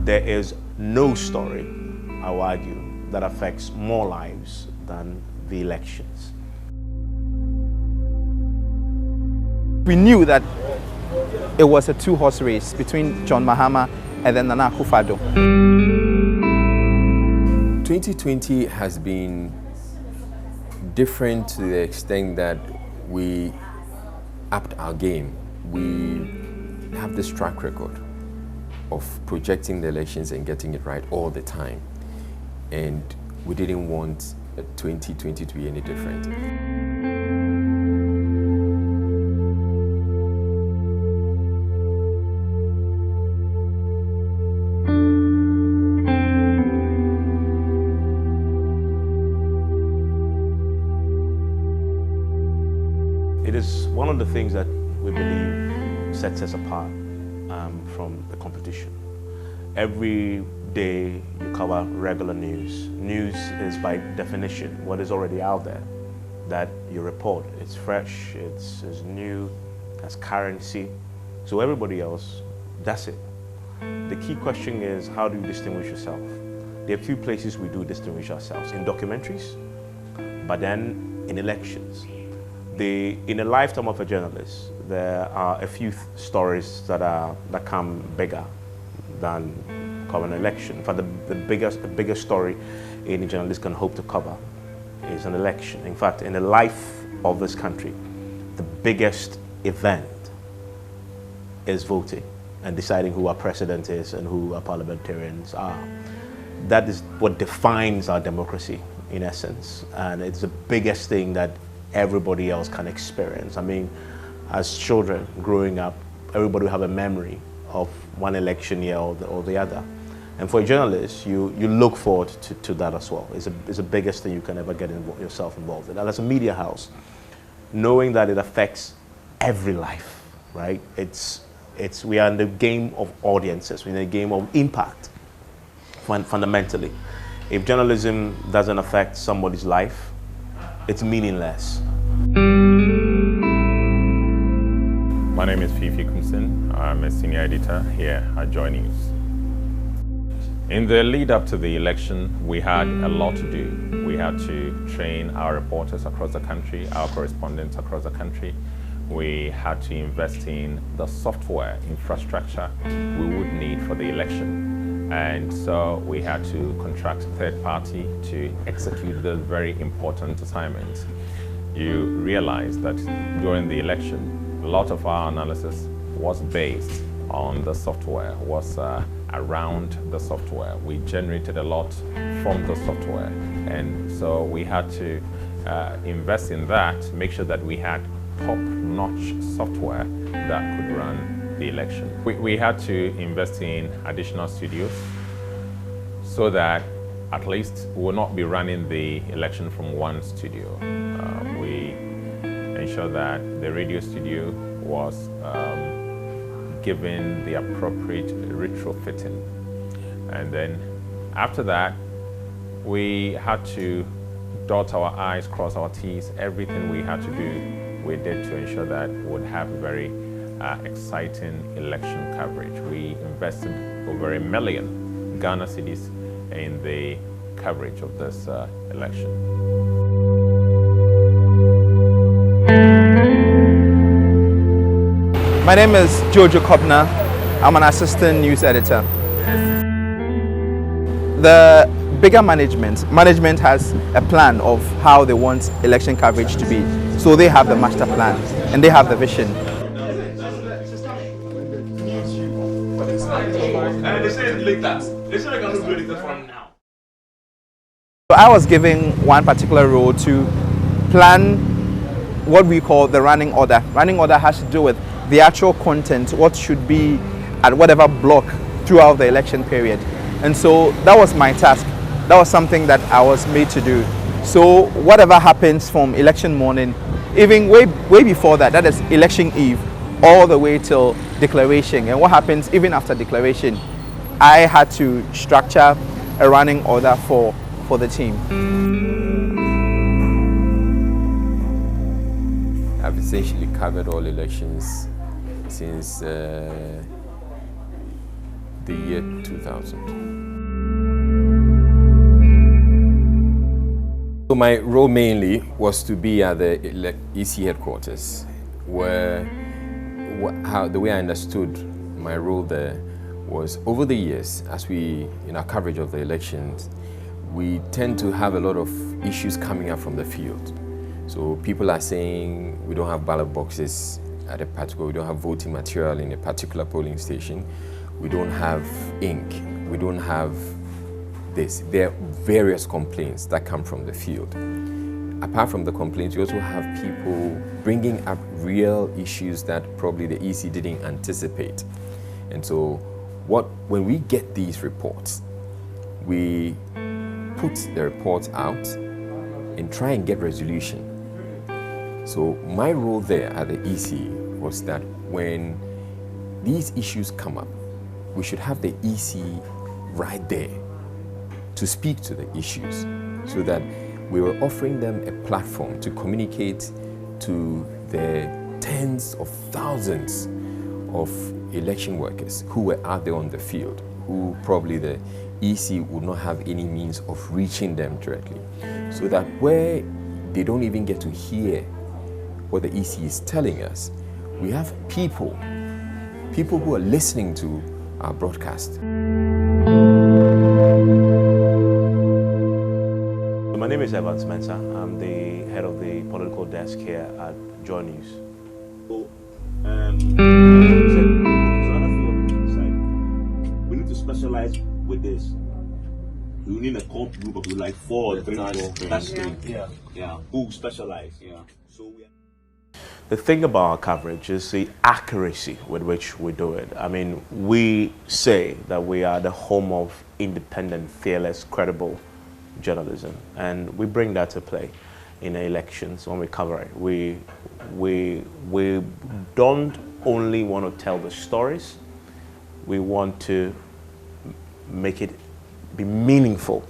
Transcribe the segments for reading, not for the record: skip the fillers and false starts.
there is no story, I will argue, that affects more lives than the elections. We knew that it was a two-horse race between John Mahama and then Nana Akufo-Addo. 2020 has been different to the extent that we upped our game. We have this track record of projecting the elections and getting it right all the time. And we didn't want 2020 to be any different. It is one of the things that we believe sets us apart from the competition. Every day you cover regular news. News is by definition what is already out there that you report. It's fresh, it's new, has currency. So everybody else, that's it. The key question is, how do you distinguish yourself? There are few places we do distinguish ourselves: in documentaries, but then in elections. In a lifetime of a journalist, there are a few stories that come bigger than cover an election. In fact, the biggest story any journalist can hope to cover is an election. In fact, in the life of this country, the biggest event is voting and deciding who our president is and who our parliamentarians are. That is what defines our democracy, in essence, and it's the biggest thing that everybody else can experience. I mean, as children growing up, everybody will have a memory of one election year or the other. And for a journalist, you look forward to that as well. It's the biggest thing you can ever get yourself involved in. And as a media house, knowing that it affects every life, right? We are in the game of audiences, we're in the game of impact, fundamentally. If journalism doesn't affect somebody's life, it's meaningless. My name is Fifi Kumsin. I'm a senior editor here at JoyNews. In the lead up to the election, we had a lot to do. We had to train our reporters across the country, our correspondents across the country. We had to invest in the software infrastructure we would need for the election. And so we had to contract a third party to execute the very important assignment. You realize that during the election, a lot of our analysis was based on the software, was around the software. We generated a lot from the software. And so we had to invest in that, make sure that we had top-notch software that could run the election. We had to invest in additional studios so that at least we will not be running the election from one studio. We ensured that the radio studio was given the appropriate retrofitting. And then after that, we had to dot our I's, cross our T's. Everything we had to do, we did to ensure that we would have very exciting election coverage. We invested over $1 million Ghana cedis in the coverage of this election. My name is Jojo Kobna. I'm an assistant news editor. The bigger management has a plan of how they want election coverage to be. So they have the master plan and they have the vision. So I was given one particular role to plan what we call the running order. Running order has to do with the actual content, what should be at whatever block throughout the election period. And so that was my task. That was something that I was made to do. So whatever happens from election morning, even way before that, that is election eve, all the way till declaration. And what happens even after declaration, I had to structure a running order for the team. I've essentially covered all elections since the year 2000. So my role mainly was to be at the EC headquarters, where the way I understood my role there was, over the years, as we, in our coverage of the elections, we tend to have a lot of issues coming up from the field. So people are saying we don't have ballot boxes at a particular, we don't have voting material in a particular polling station, we don't have ink, we don't have this. There are various complaints that come from the field. Apart from the complaints, you also have people bringing up real issues that probably the EC didn't anticipate. And so when we get these reports, we put the reports out and try and get resolution. So my role there at the EC was that when these issues come up, we should have the EC right there to speak to the issues, so that we were offering them a platform to communicate to the tens of thousands of election workers who were out there on the field, who probably the EC would not have any means of reaching them directly. So that where they don't even get to hear what the EC is telling us, we have people who are listening to our broadcast. My name is Evans Mensah. I'm the head of the political desk here at JoyNews. So, we need to specialize with this. We need a core group of like 4 or 3 people. That's great. Yeah. Who specialize. Yeah. So the thing about our coverage is the accuracy with which we do it. I mean, we say that we are the home of independent, fearless, credible journalism, and we bring that to play in elections when we cover it. We don't only want to tell the stories, we want to make it be meaningful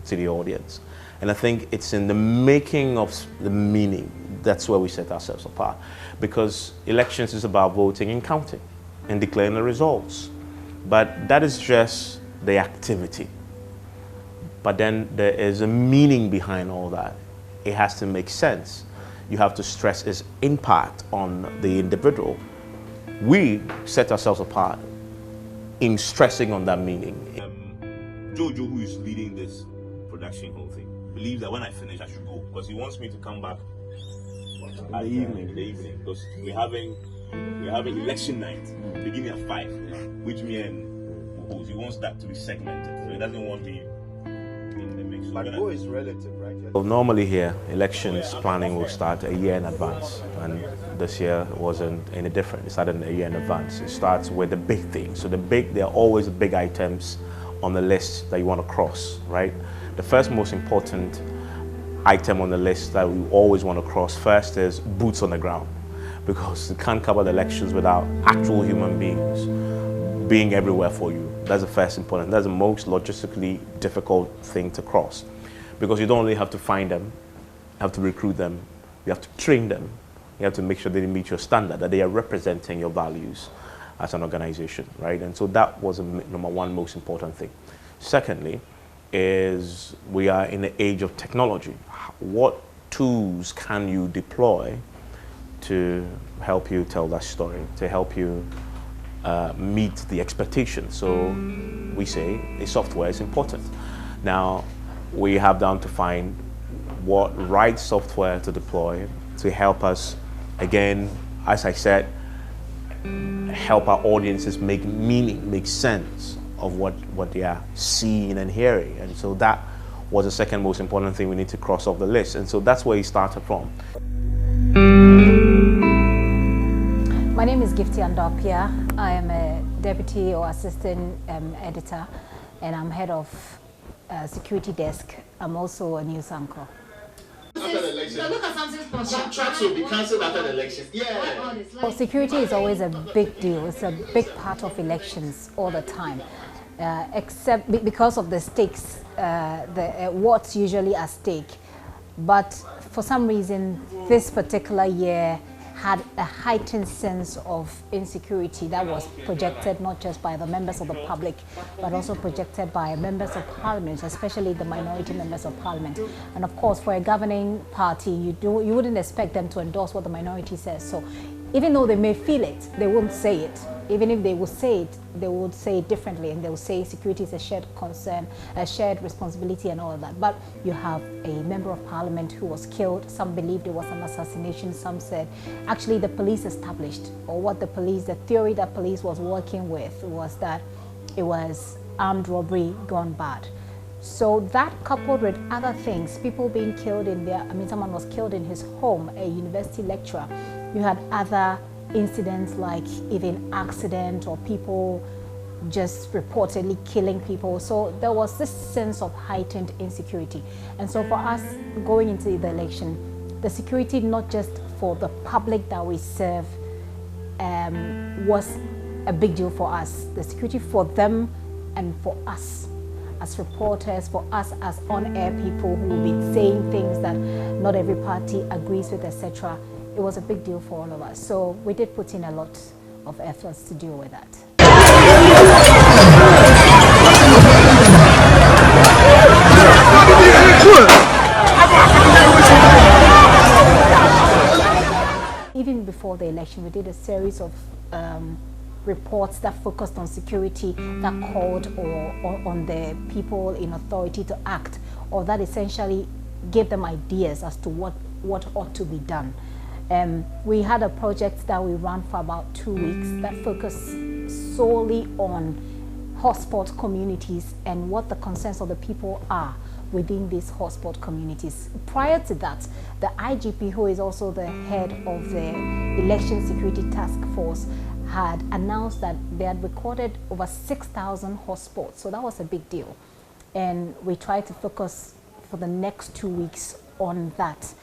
to the audience. And I think it's in the making of the meaning that's where we set ourselves apart, because elections is about voting and counting and declaring the results. But that is just the activity. But then there is a meaning behind all that. It has to make sense. You have to stress its impact on the individual. We set ourselves apart in stressing on that meaning. Jojo, who is leading this production whole thing, believes that when I finish, I should go, because he wants me to come back at the evening, because we're having election night beginning at 5, which me and he wants that to be segmented, so he doesn't want me in the mix. But go is relative, right? Well, normally here, elections planning will start a year in advance, and this year wasn't any different. It started a year in advance. It starts with the big things. So there are always big items on the list that you want to cross, right? The first most important item on the list that we always want to cross first is boots on the ground, because you can't cover the elections without actual human beings being everywhere for you. That's the first important. That's the most logistically difficult thing to cross, because you don't only have to find them, you have to recruit them, you have to train them, you have to make sure they meet your standard, that they are representing your values as an organization, right? And so that was number one most important thing. Secondly, is we are in the age of technology. What tools can you deploy to help you tell that story, to help you meet the expectations? So we say the software is important. Now we have down to find what right software to deploy to help us, again, as I said, help our audiences make meaning, make sense of what they are seeing and hearing. And so that was the second most important thing we need to cross off the list. And so that's where he started from. My name is Gifty Andopia. I am a deputy or assistant editor, and I'm head of security desk. I'm also a news anchor. After the election, so look at something contracts will be cancelled after the election. Yeah. Well, security is always a big deal. It's a big part of elections all the time, except because of the stakes, what's usually at stake. But for some reason, this particular year, had a heightened sense of insecurity that was projected not just by the members of the public, but also projected by members of parliament, especially the minority members of parliament. And of course, for a governing party, you wouldn't expect them to endorse what the minority says. So even though they may feel it, they won't say it. Even if they will say it, they would say it differently, and they will say security is a shared concern, a shared responsibility and all of that. But you have a member of parliament who was killed. Some believed it was an assassination. Some said actually the police established, or what the theory that police was working with was that it was armed robbery gone bad. So that coupled with other things, people being killed someone was killed in his home, a university lecturer. You had other incidents like even accident or people just reportedly killing people. So there was this sense of heightened insecurity. And so for us going into the election, the security not just for the public that we serve was a big deal for us. The security for them and for us as reporters, for us as on-air people who will be saying things that not every party agrees with, etc. It was a big deal for all of us. So we did put in a lot of efforts to deal with that. Even before the election, we did a series of reports that focused on security, that called on the people in authority to act, or that essentially gave them ideas as to what ought to be done. We had a project that we ran for about 2 weeks that focused solely on hotspot communities and what the concerns of the people are within these hotspot communities. Prior to that, the IGP, who is also the head of the Election Security Task Force, had announced that they had recorded over 6,000 hotspots. So that was a big deal. And we tried to focus for the next 2 weeks on that,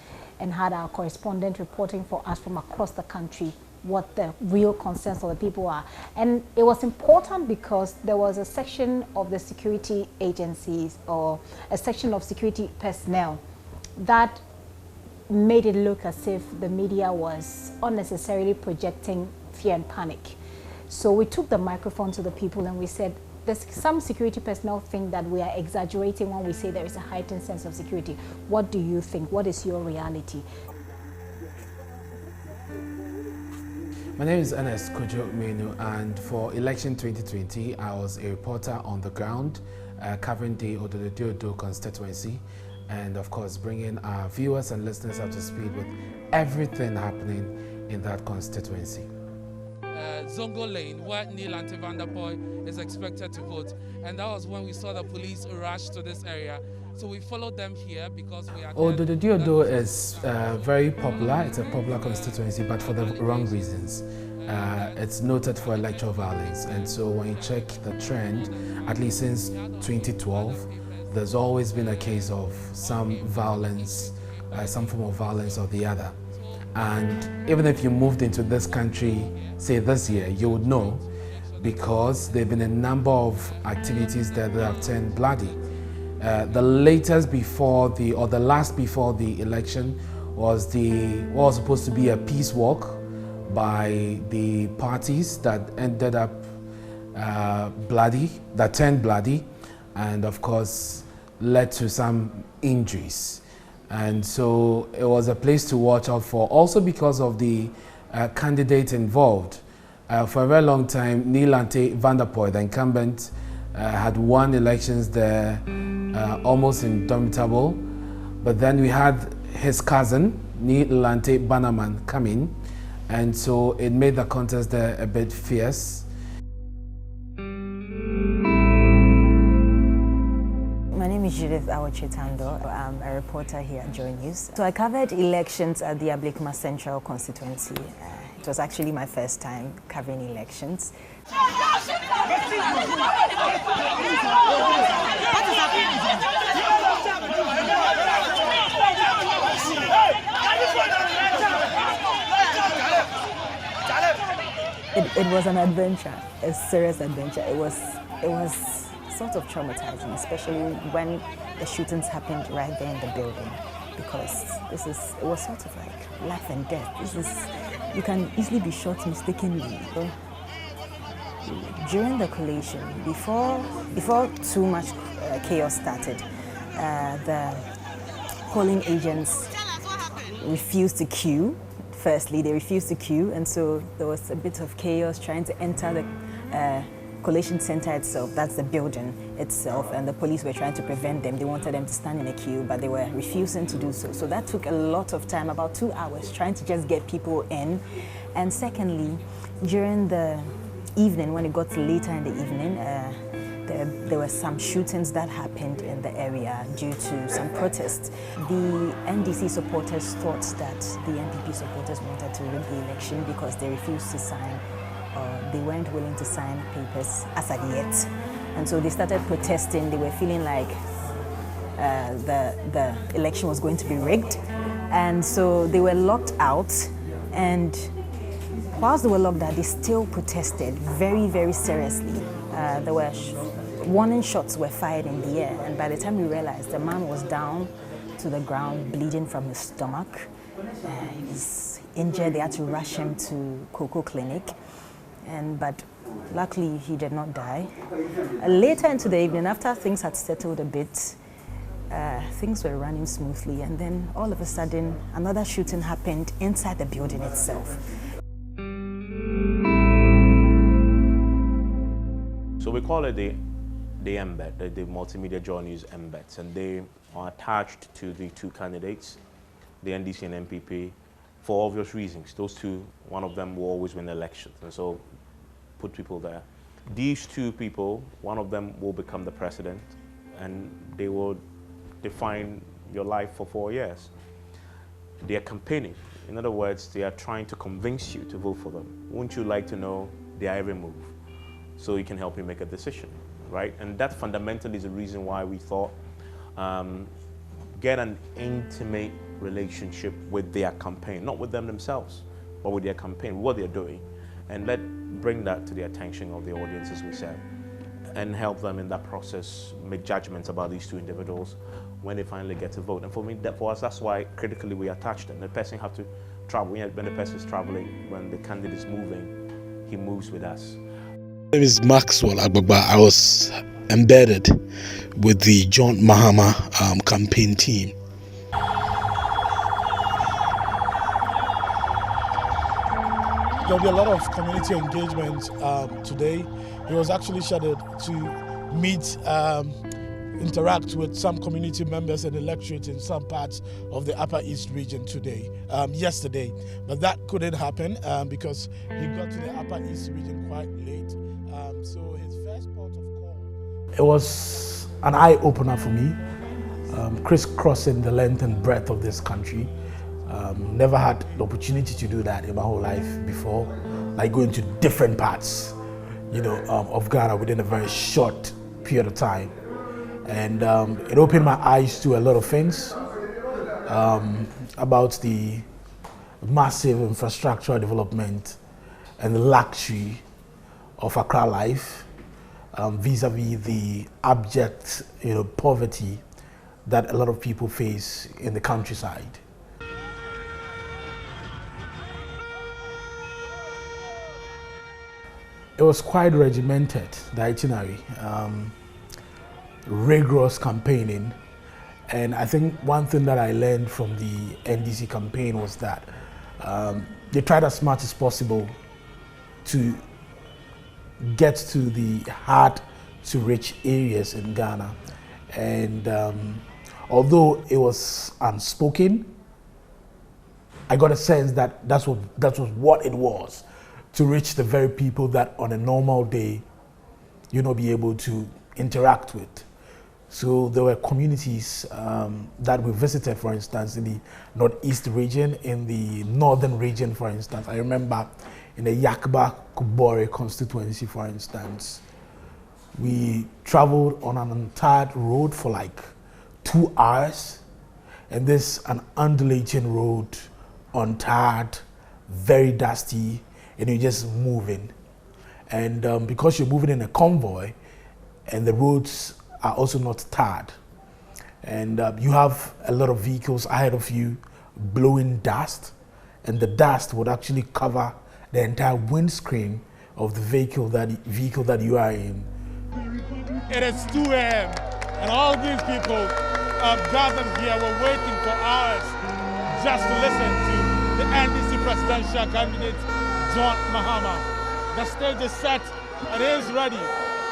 and had our correspondent reporting for us from across the country what the real concerns of the people are. And it was important because there was a section of the security agencies, or a section of security personnel, that made it look as if the media was unnecessarily projecting fear and panic. So we took the microphone to the people and we said, some security personnel think that we are exaggerating when we say there is a heightened sense of security. What do you think? What is your reality? My name is Ernest Kojo Menu, and for election 2020, I was a reporter on the ground covering the Ododo constituency, and of course bringing our viewers and listeners up to speed with everything happening in that constituency. Zongo Lane, where Neil Vanderpoy is expected to vote. And that was when we saw the police rush to this area. So we followed them here because we are... Ododo is very popular. It's a popular constituency, but for the wrong reasons. It's noted for electoral violence. And so when you check the trend, at least since 2012, there's always been a case of some violence, some form of violence or the other. And even if you moved into this country, say this year, you would know, because there have been a number of activities that have turned bloody. The latest before the, or the last before the election was what was supposed to be a peace walk by the parties that ended up bloody, that turned bloody, and of course led to some injuries. And so it was a place to watch out for, also because of the candidates involved. For a very long time, Neil Vanderpoy, the incumbent, had won elections there, almost indomitable. But then we had his cousin, Neil Bannerman, come in, and so it made the contest there a bit fierce. My name is Judith Awachitando. I'm a reporter here at JoyNews. So I covered elections at the Ablikma Central constituency. It was actually my first time covering elections. It was an adventure, a serious adventure. It was sort of traumatizing, especially when the shootings happened right there in the building, because it was sort of like life and death. This is you can easily be shot mistakenly. During the collation, before too much chaos started, the polling agents refused to queue. Firstly, they refused to queue, and so there was a bit of chaos trying to enter the collation center itself. That's the building itself, and the police were trying to prevent them. They wanted them to stand in a queue, but they were refusing to do so. So that took a lot of time, about 2 hours, trying to just get people in. And secondly, during the evening, when it got later in the evening, there were some shootings that happened in the area due to some protests. The NDC supporters thought that the NPP supporters wanted to rig the election because they refused to sign, they weren't willing to sign papers as at yet. And so they started protesting. They were feeling like the election was going to be rigged. And so they were locked out, and whilst they were locked out, they still protested very, very seriously. There were warning shots were fired in the air, and by the time we realized, the man was down to the ground, bleeding from his stomach. He was injured. They had to rush him to Cocoa Clinic, but luckily he did not die. Later into the evening, after things had settled a bit, things were running smoothly, and then all of a sudden, another shooting happened inside the building itself. So we call it the embed, the multimedia JoyNews embeds, and they are attached to the two candidates, the NDC and NPP, for obvious reasons. Those two, one of them will always win the election, and so put people there. These two people, one of them will become the president, and they will define your life for 4 years. They are campaigning. In other words, they are trying to convince you to vote for them. Wouldn't you like to know their every move, so you can help you make a decision, right? And that fundamentally is the reason why we thought get an intimate relationship with their campaign, not with them themselves, but with their campaign, what they're doing, and bring that to the attention of the audience, as we said, and help them in that process make judgments about these two individuals when they finally get to vote. And for us, that's why critically we attach them. The person have to travel. When the person is traveling, when the candidate is moving, he moves with us. My name is Maxwell Agbagba. I was embedded with the John Mahama campaign team. There'll be a lot of community engagement today. It was actually scheduled to meet, interact with some community members and electorate in some parts of the Upper East region yesterday. But that couldn't happen because he got to the Upper East region quite late. So his first port of call. It was an eye-opener for me, crisscrossing the length and breadth of this country. Never had the opportunity to do that in my whole life before, like going to different parts, of Ghana within a very short period of time. And it opened my eyes to a lot of things about the massive infrastructural development and the luxury of Accra life vis-a-vis the abject poverty that a lot of people face in the countryside. It was quite regimented, the itinerary, rigorous campaigning. And I think one thing that I learned from the NDC campaign was that they tried as much as possible to get to the hard-to-reach areas in Ghana. And although it was unspoken, I got a sense that that was what it was, to reach the very people that on a normal day be able to interact with. So there were communities that we visited, for instance, in the Northeast region, in the Northern region, for instance. I remember in the Yakba Kubore constituency, for instance, we traveled on an entire road for like 2 hours, and this an undulating road, untarred, very dusty, and you're just moving. And because you're moving in a convoy, and the roads are also not tarred, and you have a lot of vehicles ahead of you blowing dust, and the dust would actually cover the entire windscreen of the vehicle that you are in. It is 2 a.m. and all these people gathered here were waiting for hours just to listen to the NDC presidential candidate, John Mahama. The stage is set and he is ready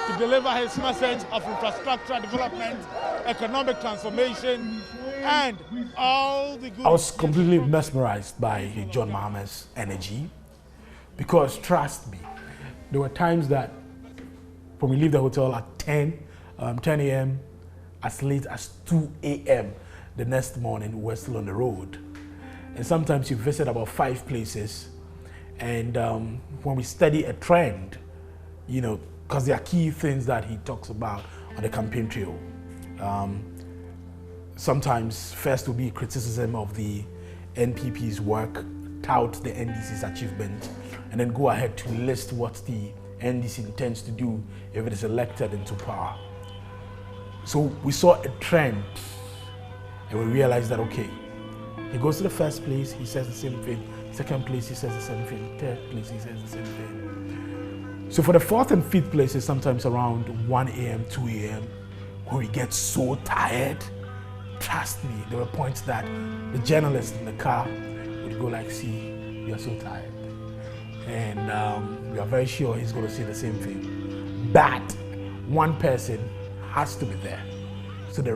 to deliver his message of infrastructure development, economic transformation, and all the good. I was completely mesmerized by John Mahama's energy, because trust me, there were times that when we leave the hotel at 10 a.m., as late as 2 a.m. the next morning, we're still on the road. And sometimes you visit about 5 places, and when we study a trend, you know, because there are key things that he talks about on the campaign trail. Sometimes first will be criticism of the NPP's work, tout the NDC's achievement, and then go ahead to list what the NDC intends to do if it is elected into power. So we saw a trend, and we realized that, okay, he goes to the first place, he says the same thing. Second place, he says the same thing. Third place, he says the same thing. So for the 4th and 5th places, sometimes around 1 a.m., 2 a.m., when we get so tired, trust me, there were points that the journalist in the car would go like, see, we are so tired. And we are very sure he's going to say the same thing. But one person has to be there. So the